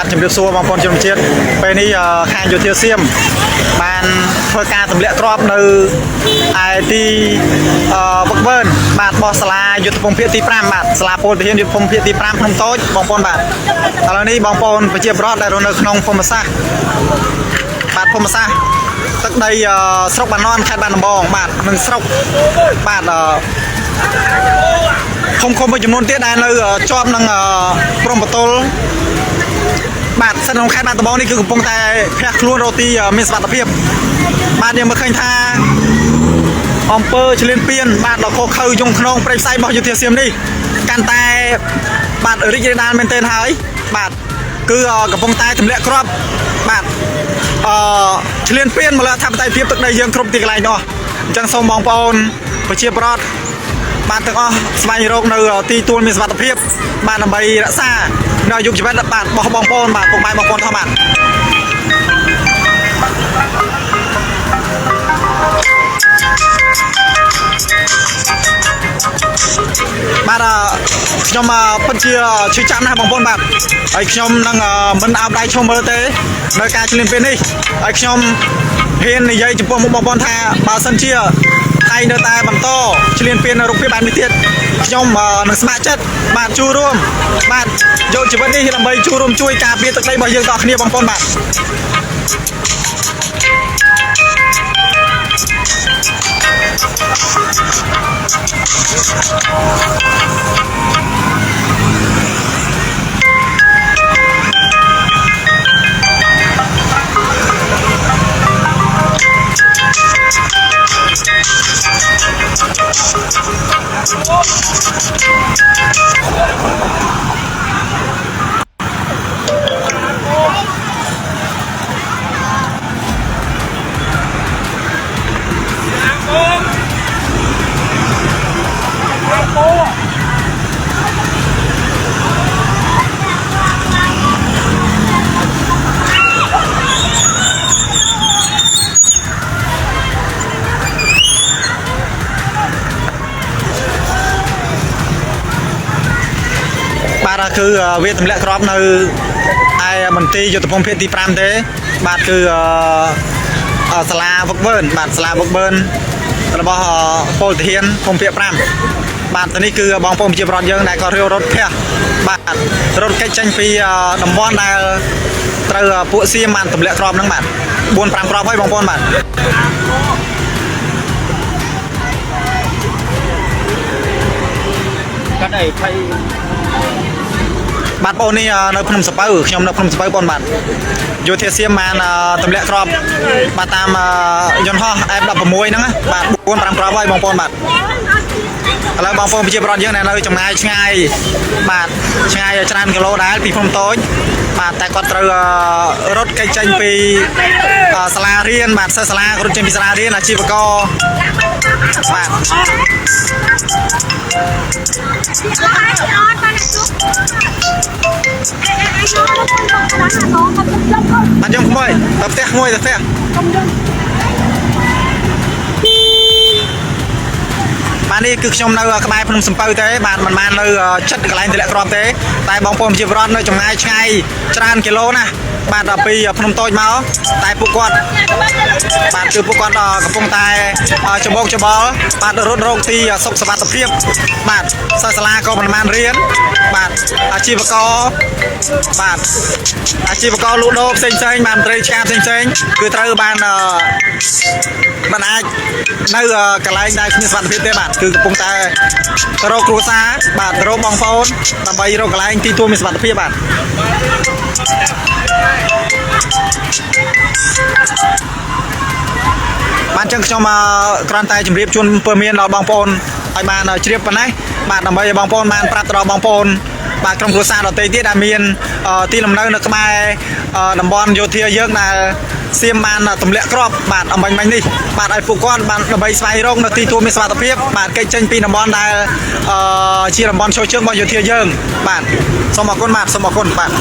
បាទជំរាបសួរបងប្អូនជនជាតិពេលនេះខាងយោធាសៀមបានធ្វើការទម្លាក់គ្រាប់នៅឯទីវឹកវើបាទបោះសាលាយុទ្ធភូមិភាគទី5បាទសាលាពលទាហានយុទ្ធភូមិភាគទី5ភ្នំតូចបងប្អូនបាទឥឡូវនេះបងប្អូនប្រជាពលរដ្ឋដែលរស់នៅក្នុងភូមិសាស្ត្របាទភូមិសាស្ត្រទឹកដីស្រុកបាណន់ខេត្តបាត់ដំបងបាទនិងស្រុកបាទឃុំមួយចំនួនទៀតដែលនៅជាប់នឹងព្រំប្រទល់បាទស្ថិតក្នុងខេត្តបាត់ដំបងនេះគឺកំពុងតែភ័យខ្លួនរកទីមានសុវត្ថិភាពបាទយើងមើលឃើញថាអំពើឈ្លានពានបាទដល់ខុសខើយងក្នុងព្រៃផ្សៃរបស់យោធាសៀមនេះកាន់តែបាទរីករាលដាលមែនទែនហើយបាទគឺកំពុងតែទម្លាក់គ្រាប់បាទឈ្លានពានមកលើអធិបតេយ្យភាពទឹកដីយើងគ្រប់ទីកន្លែងនោះអញ្ចឹងសូមបងប្អូនប្រជាពលរដ្ឋបាទទាំងអស់ស្វែងរកនៅទីទួលមានសុវត្ថិភាពបាទដើម្បីរក្សានៅយុគជីវិតបាទរបស់បងប្អូនបាទពុកម៉ែបងប្អូនទាំងបាទបាទខ្ញុំពិតជាឈឺចាប់ណាស់បងប្អូនបាទហើយខ្ញុំនឹងមិនអោបដៃឈុំមើលទេនៅការឈ្លានពាននេះហើយខ្ញុំហ៊ាននិយាយចំពោះមុខបងប្អូនថាបើសិនជាថៃនៅតែបន្តឈ្លានពាននៅរូបភាពបែបនេះទៀតខ្ញុំនឹងស្ម័គ្រចិត្តបាទចូលរួមបាទយកជីវិតនេះដើម្បីចូលរួមជួយការពារទឹកដីរបស់យើងតគ្នាបងប្អូនបាទបាទគឺវាទម្លាក់គ្រាប់នៅឯមន្ទីរយុទ្ធភូមិភាគទី5ទេបាទគឺសាលាវឹកវើបាទសាលាវឹកវើរបស់ពលទាហានភូមិភាគ5បាទនេះគឺបងប្អូនប្រជាពលរដ្ឋយើងដែលក៏រាវរត់ភ័យបាទរត់គេចចេញពីតំបន់ដែលត្រូវពួកសៀមបានទម្លាក់គ្រាប់ហ្នឹងបាទ 4-5 គ្រាប់ហើយបងប្អូនបាទកាត់អីភ័យបាទបងនេះនៅភ្នំសពៅខ្ញុំនៅភ្នំសពៅបងបាទយោធាសៀមបានទម្លាក់គ្រាប់បាទតាមយន្តហោះ F16 ហ្នឹងបាទ 4-5 គ្រាប់ហើយបងប្អូនបាទឥឡូវបងប្អូនប្រជាពលរដ្ឋយើងនៅចម្ងាយឆ្ងាយបាទឆ្ងាយច្រើនគីឡូដែរពីភ្នំតូចបាទតែគាត់ត្រូវរត់គេចចេញពីសាលារៀនបាទសិស្សសាលារត់ចេញពីសាលារៀនអាជីវករបាទបាទយើងក្មួយទៅផ្ទះក្មួយទៅផ្ទះបាទនេះគឺខ្ញុំនៅក្បែរភ្នំសំពៅទេបាទមិនបាននៅចិត្តកន្លែងទម្លាក់គ្រាប់ទេតែបងប្អូនប្រជាពលរដ្ឋនៅចម្ងាយឆ្ងាយច្រើនគីឡូណាបាទដល់ពីភ្នំតូចមកតែពួកគាត់បាទគឺពួកគាត់កំពុងតែច្បោកច្បល់បាទរត់រកទីសុខសុវត្ថិភាពបាទសិស្សសាលាក៏មិនបានរៀនបាទអាជីវករបាទអាជីវករលក់ដូរផ្សេងបានត្រីឆ្កាផ្សេងគឺត្រូវបានអាចនៅកន្លែងដែលគ្មានសុវត្ថិភាពទេបាទគឺកំពុងតែរកគ្រួសារបាទរកបងប្អូនដើម្បីរកកន្លែងទីទួលមានសុវត្ថិភាពបាទបានចឹងខ្ញុំគ្រាន់តែជម្រាបជូនព័ត៌មានដល់បងប្អូនឲ្យបានជ្រាបប៉ុណ្ណេះបាទដើម្បីឲ្យបងប្អូនបានប្រាប់ទៅដល់បងប្អូនបាទក្រុមគ្រួសារដទៃទៀតដែលមានទីលំនៅនៅក្បែរតំបន់យោធាយើងដែលសៀមបានទម្លាក់គ្រាប់បាទអំបញ្ញនេះបាទឲ្យពួកគាត់បានដើម្បីស្វែងរកនៅទីទួលមានសុវត្ថិភាពបាទគេចចេញពីតំបន់ដែលជាតំបន់ចូលជើងរបស់យោធាយើងបាទសូមអរគុណបាទសូមអរគុណបាទ